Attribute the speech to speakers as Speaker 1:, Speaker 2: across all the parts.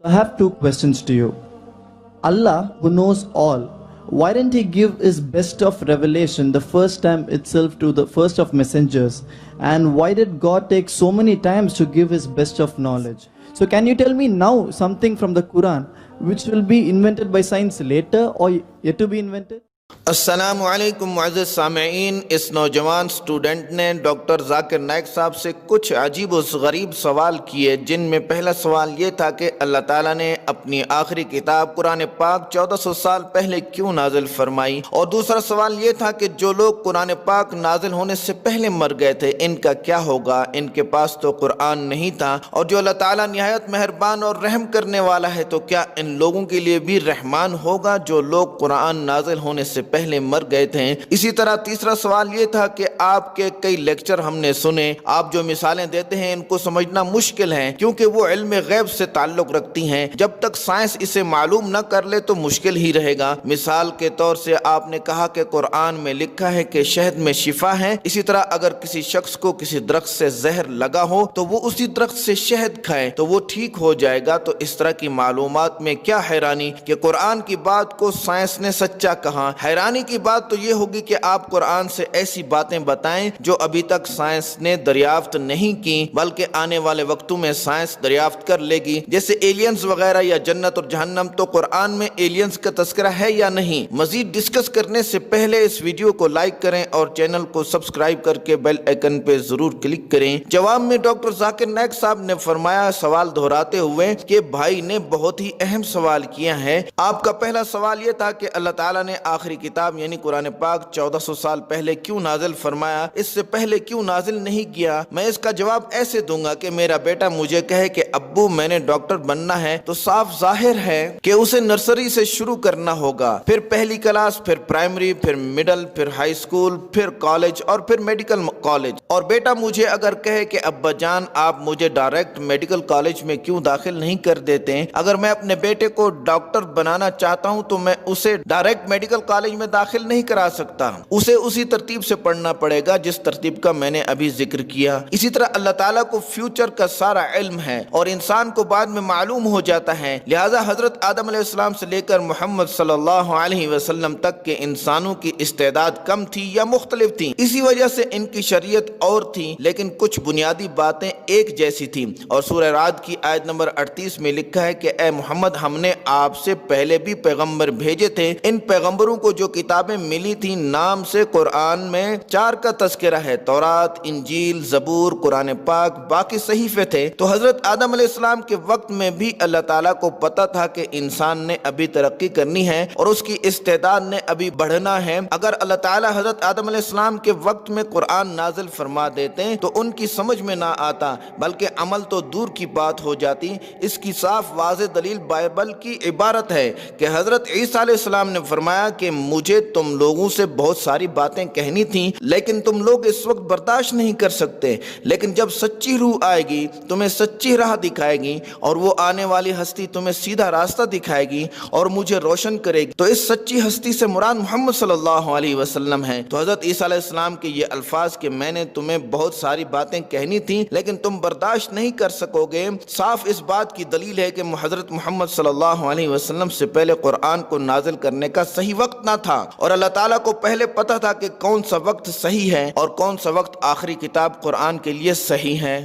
Speaker 1: I have two questions to you. Allah, who knows all, why didn't He give His best of revelation the first time itself to the first of messengers? And why did God take so many times to give His best of knowledge? So, can you tell me now something from the Quran which will be invented by science later or yet to be invented?
Speaker 2: السلام علیکم معزز سامعین. اس نوجوان student نے doctor Zakir Naik صاحب سے کچھ عجیب و غریب سوال کیے، جن میں پہلا سوال یہ تھا کہ اللہ تعالیٰ نے اپنی آخری کتاب قرآن پاک 1400 سال پہلے کیوں نازل فرمائی، اور دوسرا سوال یہ تھا کہ جو لوگ قرآن پاک نازل ہونے سے پہلے مر گئے تھے ان کا کیا ہوگا، ان کے پاس تو قرآن نہیں تھا، اور جو اللہ تعالیٰ نہایت مہربان اور رحم کرنے والا ہے تو کیا ان لوگوں کے لیے بھی رحمان ہوگا جو لوگ قرآن نازل ہونے سے پہلے مر گئے تھے۔ اسی طرح تیسرا سوال یہ تھا کہ آپ کے کئی لیکچر ہم نے سنے، آپ جو مثالیں دیتے ہیں ان کو سمجھنا مشکل ہے کیونکہ وہ علم غیب سے تعلق رکھتی ہیں، جب تک سائنس اسے معلوم نہ کر لے تو مشکل ہی رہے گا۔ مثال کے طور سے آپ نے کہا کہ قرآن میں لکھا ہے کہ شہد میں شفا ہے، اسی طرح اگر کسی شخص کو کسی درخت سے زہر لگا ہو تو وہ اسی درخت سے شہد کھائے تو وہ ٹھیک ہو جائے گا، تو اس طرح کی معلومات میں کیا حیرانی کہ قرآن کی بات کو سائنس نے سچا کہا۔ حیرانی کی بات تو یہ ہوگی کہ آپ قرآن سے ایسی باتیں بتائیں جو ابھی تک سائنس نے دریافت نہیں کی بلکہ آنے والے وقتوں میں سائنس دریافت کر لے گی، جیسے ایلینز وغیرہ یا جنت اور جہنم۔ تو قرآن میں ایلینز کا تذکرہ ہے یا نہیں؟ مزید ڈسکس کرنے سے پہلے اس ویڈیو کو لائک کریں اور چینل کو سبسکرائب کر کے بیل آئیکن پہ ضرور کلک کریں۔ جواب میں ڈاکٹر ذاکر نائک صاحب نے فرمایا سوال دہراتے ہوئے کہ بھائی نے بہت ہی اہم سوال کیا ہے۔ آپ کا پہلا سوال یہ تھا کہ اللہ تعالیٰ نے آخری کتاب یعنی قرآن پاک 1400 سال پہلے کیوں نازل فرمایا، اس سے پہلے کیوں نازل نہیں کیا؟ میں اس کا جواب ایسے دوں گا کہ میرا بیٹا مجھے کہے کہ ابو میں نے ڈاکٹر بننا ہے تو صاف ظاہر ہے کہ اسے نرسری سے شروع کرنا ہوگا، پھر پہلی کلاس، پھر پرائمری، پھر مڈل، پھر ہائی اسکول، پھر کالج اور پھر میڈیکل کالج۔ اور بیٹا مجھے اگر کہے کہ ابا جان آپ مجھے ڈائریکٹ میڈیکل کالج میں کیوں داخل نہیں کر دیتے، اگر میں اپنے بیٹے کو ڈاکٹر بنانا چاہتا ہوں تو میں اسے ڈائریکٹ میڈیکل کالج میں داخل نہیں کرا سکتا، اسے اسی ترتیب سے پڑھنا پڑے گا جس ترتیب کا میں نے ابھی ذکر کیا۔ اسی طرح اللہ تعالیٰ کو فیوچر کا سارا علم ہے اور انسان کو بعد میں معلوم ہو جاتا ہے، لہٰذا حضرت آدم علیہ السلام سے لے کر محمد صلی اللہ علیہ وسلم تک کے انسانوں کی استعداد کم تھی یا مختلف تھی، اسی وجہ سے ان کی شریعت اور تھی لیکن کچھ بنیادی باتیں ایک جیسی تھی۔ اور سورہ رعد کی آیت نمبر 38 میں لکھا ہے کہ اے محمد ہم نے آپ سے پہلے بھی پیغمبر بھیجے تھے، ان پیغمبروں کو جو کتابیں ملی تھی نام سے قرآن میں 4 کا تذکرہ ہے، تورات، انجیل، زبور، قرآن پاک، باقی صحیفے تھے۔ تو حضرت آدم علیہ السلام کے وقت میں بھی اللہ تعالیٰ کو پتا تھا کہ انسان نے ابھی ترقی کرنی ہے اور اس کی استعداد نے ابھی بڑھنا ہے۔ اگر اللہ تعالیٰ حضرت آدم علیہ السلام کے وقت میں قرآن نازل فرما دیتے تو ان کی سمجھ میں نہ آتا بلکہ عمل تو دور کی بات ہو جاتی۔ اس کی صاف واضح دلیل بائبل کی عبارت ہے کہ حضرت عیسیٰ علیہ السلام نے فرمایا کہ مجھے تم لوگوں سے بہت ساری باتیں کہنی تھیں لیکن تم لوگ اس وقت برداشت نہیں کر سکتے، لیکن جب سچی روح آئے گی تمہیں سچی راہ دکھائے گی اور وہ آنے والی ہستی تمہیں سیدھا راستہ دکھائے گی اور مجھے روشن کرے گی۔ تو اس سچی ہستی سے مراد محمد صلی اللہ علیہ وسلم ہے۔ تو حضرت عیسیٰ علیہ السلام کے یہ الفاظ کہ میں نے تمہیں بہت ساری باتیں کہنی تھیں لیکن تم برداشت نہیں کر سکو گے، صاف اس بات کی دلیل ہے کہ حضرت محمد صلی اللہ علیہ وسلم سے پہلے قرآن کو نازل کرنے کا صحیح وقت نہ تھا اور اللہ تعالیٰ کو پہلے پتا تھا کہ کون سا وقت صحیح ہے اور کون سا وقت آخری کتاب قرآن کے لیے صحیح ہے۔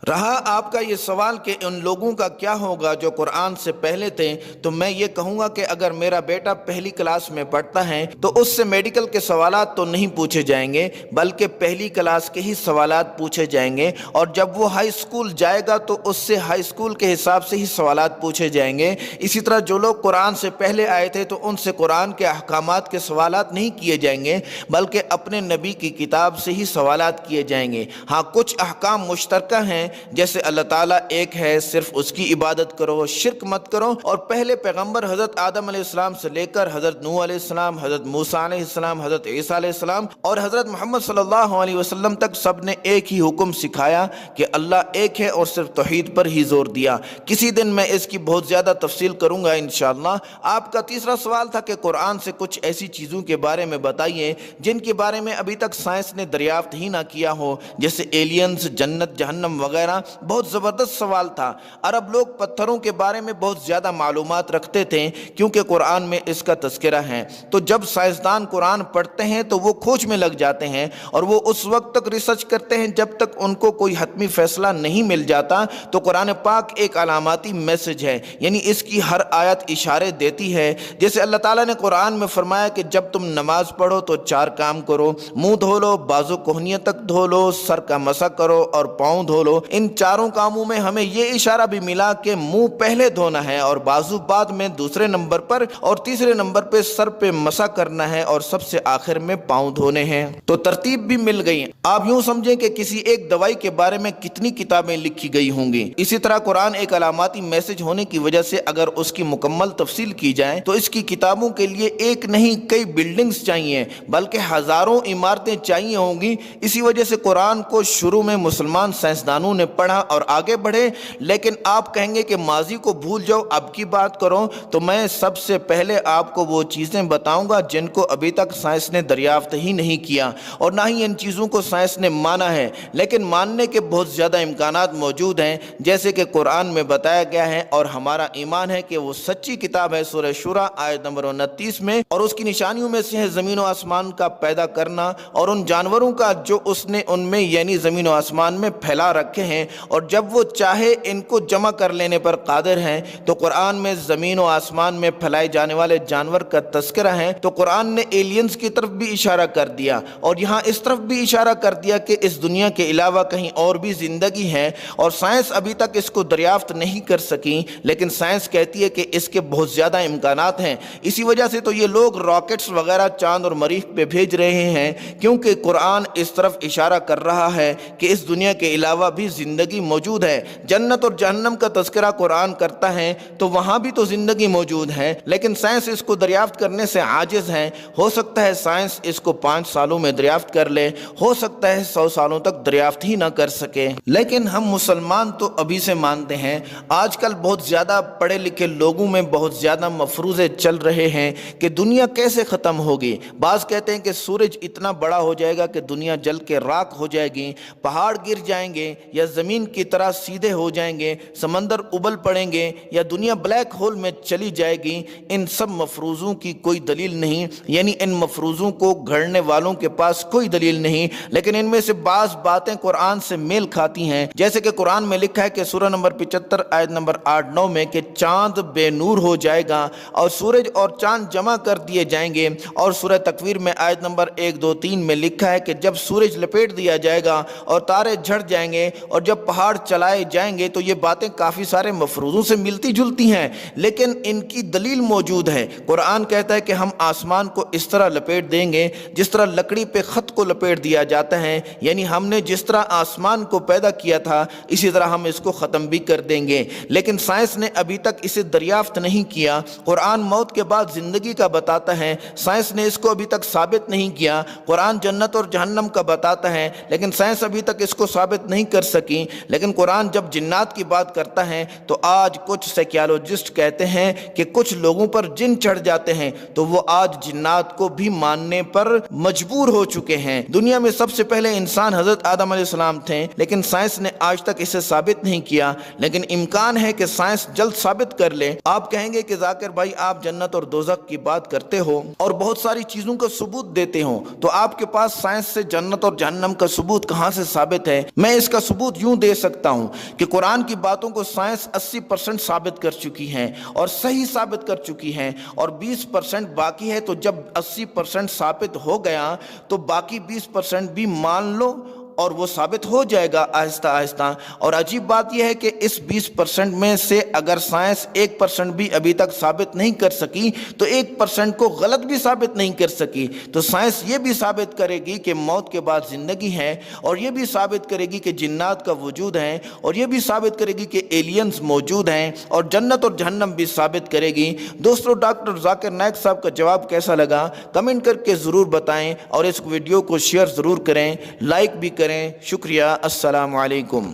Speaker 2: رہا آپ کا یہ سوال کہ ان لوگوں کا کیا ہوگا جو قرآن سے پہلے تھے، تو میں یہ کہوں گا کہ اگر میرا بیٹا پہلی کلاس میں پڑھتا ہے تو اس سے میڈیکل کے سوالات تو نہیں پوچھے جائیں گے بلکہ پہلی کلاس کے ہی سوالات پوچھے جائیں گے، اور جب وہ ہائی اسکول جائے گا تو اس سے ہائی اسکول کے حساب سے ہی سوالات پوچھے جائیں گے۔ اسی طرح جو لوگ قرآن سے پہلے آئے تھے تو ان سے قرآن کے احکامات کے سوالات نہیں کیے جائیں گے بلکہ اپنے نبی کی کتاب سے ہی سوالات کیے جائیں گے۔ ہاں کچھ احکام مشترکہ ہیں جیسے اللہ تعالیٰ ایک ہے، صرف اس کی عبادت کرو، شرک مت کرو، اور پہلے پیغمبر حضرت آدم علیہ السلام سے لے کر حضرت نوح علیہ السلام، حضرت موسیٰ علیہ السلام، حضرت عیسیٰ علیہ السلام اور حضرت محمد صلی اللہ علیہ وسلم تک سب نے ایک ہی حکم سکھایا کہ اللہ ایک ہے اور صرف توحید پر ہی زور دیا۔ کسی دن میں اس کی بہت زیادہ تفصیل کروں گا انشاءاللہ۔ آپ کا تیسرا سوال تھا کہ قرآن سے کچھ ایسی چیزوں کے بارے میں بتائیے جن کے بارے میں ابھی تک سائنس نے دریافت ہی نہ کیا ہو، جیسے ایلینز، جنت، جہنم وغیرہ وغیرہ بہت زبردست سوال تھا۔ عرب لوگ پتھروں کے بارے میں بہت زیادہ معلومات رکھتے تھے کیونکہ قرآن میں اس کا تذکرہ ہے، تو جب سائنسدان قرآن پڑھتے ہیں تو وہ کھوج میں لگ جاتے ہیں اور وہ اس وقت تک ریسرچ کرتے ہیں جب تک ان کو کوئی حتمی فیصلہ نہیں مل جاتا۔ تو قرآن پاک ایک علاماتی میسج ہے، یعنی اس کی ہر آیت اشارے دیتی ہے۔ جیسے اللہ تعالیٰ نے قرآن میں فرمایا کہ جب تم نماز پڑھو تو 4 کام کرو، منہ دھو لو، بازو کوہنیوں تک دھو لو، سر کا مسح کرو اور پاؤں دھو لو۔ ان 4 کاموں میں ہمیں یہ اشارہ بھی ملا کہ منہ پہلے دھونا ہے اور بازو بعد میں دوسرے نمبر پر، اور تیسرے نمبر پہ سر پہ مسح کرنا ہے اور سب سے آخر میں پاؤں دھونے ہیں۔ تو ترتیب بھی مل گئی۔ آپ یوں سمجھیں کہ کسی ایک دوائی کے بارے میں کتنی کتابیں لکھی گئی ہوں گی۔ اسی طرح قرآن ایک علاماتی میسج ہونے کی وجہ سے اگر اس کی مکمل تفصیل کی جائے تو اس کی کتابوں کے لیے ایک نہیں کئی بلڈنگز چاہیے، بلکہ ہزاروں عمارتیں چاہیے ہوں گی۔ اسی وجہ سے قرآن کو شروع میں مسلمان سائنسدانوں نے پڑھا اور آگے بڑھے، لیکن آپ کہیں گے کہ ماضی کو بھول جاؤ اب کی بات کرو، تو میں سب سے پہلے آپ کو وہ چیزیں بتاؤں گا جن کو ابھی تک سائنس نے دریافت ہی نہیں کیا، اور نہ ہی ان چیزوں کو سائنس نے مانا ہے، لیکن ماننے کے بہت زیادہ امکانات موجود ہیں، جیسے کہ قرآن میں بتایا گیا ہے، اور ہمارا ایمان ہے کہ وہ سچی کتاب ہے۔ سورہ شورى آیت نمبر 29 میں، اور اس کی نشانیوں میں سے ہے زمین و آسمان کا پیدا کرنا اور ان جانوروں کا جو اس نے ان میں یعنی زمین و آسمان میں پھیلا رکھے ہیں، اور جب وہ چاہے ان کو جمع کر لینے پر قادر ہیں۔ تو قرآن میں زمین و آسمان میں پھیلائے جانے والے جانور کا تذکرہ ہے، تو قرآن نے ایلینز کی طرف بھی اشارہ کر دیا، اور یہاں اس طرف بھی اشارہ کر دیا کہ اس دنیا کے علاوہ کہیں اور بھی زندگی ہے، اور سائنس ابھی تک اس کو دریافت نہیں کر سکی، لیکن سائنس کہتی ہے کہ اس کے بہت زیادہ امکانات ہیں۔ اسی وجہ سے تو یہ لوگ راکٹس وغیرہ چاند اور مریخ پہ بھیج رہے ہیں، کیونکہ قرآن اس طرف اشارہ کر رہا ہے کہ اس دنیا کے علاوہ بھی زندگی موجود ہے۔ جنت اور جہنم کا تذکرہ قرآن کرتا ہے تو وہاں بھی تو زندگی موجود ہے، لیکن سائنس اس کو دریافت کرنے سے عاجز ہے۔ ہو سکتا ہے سائنس اس کو 5 سالوں میں دریافت کر لے، ہو سکتا ہے 100 سالوں تک دریافت ہی نہ کر سکے، لیکن ہم مسلمان تو ابھی سے مانتے ہیں۔ آج کل بہت زیادہ پڑھے لکھے لوگوں میں بہت زیادہ مفروضے چل رہے ہیں کہ دنیا کیسے ختم ہوگی۔ بعض کہتے ہیں کہ سورج اتنا بڑا ہو جائے گا کہ دنیا جل کے راکھ ہو جائے گی، پہاڑ گر جائیں گے یا زمین کی طرح سیدھے ہو جائیں گے، سمندر ابل پڑیں گے یا دنیا بلیک ہول میں چلی جائے گی۔ ان سب مفروضوں کی کوئی دلیل نہیں، یعنی ان مفروضوں کو گھڑنے والوں کے پاس کوئی دلیل نہیں، لیکن ان میں سے بعض باتیں قرآن سے میل کھاتی ہیں، جیسے کہ قرآن میں لکھا ہے کہ سورہ نمبر 75 آیت نمبر 8-9 میں کہ چاند بے نور ہو جائے گا اور سورج اور چاند جمع کر دیے جائیں گے، اور سورہ تکویر میں آیت نمبر 1-2-3 میں لکھا ہے کہ جب سورج لپیٹ دیا جائے گا اور تارے جھڑ جائیں گے اور جب پہاڑ چلائے جائیں گے۔ تو یہ باتیں کافی سارے مفروضوں سے ملتی جلتی ہیں، لیکن ان کی دلیل موجود ہے۔ قرآن کہتا ہے کہ ہم آسمان کو اس طرح لپیٹ دیں گے جس طرح لکڑی پہ خط کو لپیٹ دیا جاتا ہے، یعنی ہم نے جس طرح آسمان کو پیدا کیا تھا اسی طرح ہم اس کو ختم بھی کر دیں گے، لیکن سائنس نے ابھی تک اسے دریافت نہیں کیا۔ قرآن موت کے بعد زندگی کا بتاتا ہے، سائنس نے اس کو ابھی تک ثابت نہیں کیا۔ قرآن جنت اور جہنم کا بتاتا ہے، لیکن سائنس ابھی تک اس کو ثابت نہیں کر سکی۔ لیکن قرآن جب جنات کی بات کرتا ہے تو آج کچھ سائیکالوجسٹ کہتے ہیں کہ کچھ لوگوں پر جن چڑھ جاتے ہیں تو وہ آج جنات کو بھی ماننے پر مجبور ہو چکے ہیں۔ دنیا میں سب سے پہلے انسان حضرت آدم علیہ السلام تھے، لیکن سائنس نے آج تک اسے ثابت نہیں کیا، لیکن امکان ہے کہ سائنس جلد ثابت کر لے۔ آپ کہیں گے کہ ذاکر بھائی آپ جنت اور دوزخ کی بات کرتے ہو اور بہت ساری چیزوں کا ثبوت دیتے ہو، تو آپ کے پاس سائنس سے جنت اور جہنم کا ثبوت کہاں سے ثابت ہے؟ میں اس کا ثبوت یوں دے سکتا ہوں کہ قرآن کی باتوں کو سائنس 80% ثابت کر چکی ہے اور صحیح ثابت کر چکی ہے، اور 20% باقی ہے۔ تو جب 80% ثابت ہو گیا تو باقی 20% بھی مان لو اور وہ ثابت ہو جائے گا آہستہ آہستہ۔ اور عجیب بات یہ ہے کہ اس 20% میں سے اگر سائنس 1% بھی ابھی تک ثابت نہیں کر سکی تو 1% کو غلط بھی ثابت نہیں کر سکی، تو سائنس یہ بھی ثابت کرے گی کہ موت کے بعد زندگی ہے، اور یہ بھی ثابت کرے گی کہ جنات کا وجود ہے، اور یہ بھی ثابت کرے گی کہ ایلینز موجود ہیں، اور جنت اور جہنم بھی ثابت کرے گی۔ دوستو، ڈاکٹر ذاکر نائک صاحب کا جواب کیسا لگا کمنٹ کر کے ضرور بتائیں، اور اس ویڈیو کو شیئر ضرور کریں، لائک بھی کریں۔ شکریہ۔ السلام علیکم۔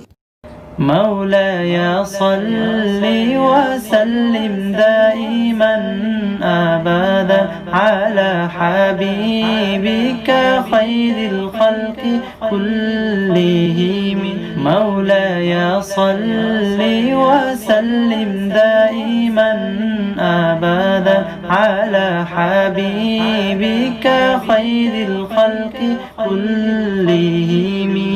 Speaker 3: مولاي صل وسلم دائما أبدا على حبيبك خير الخلق كلهم مولاي صل وسلم دائما أبدا على حبيبك خير الخلق كلهم.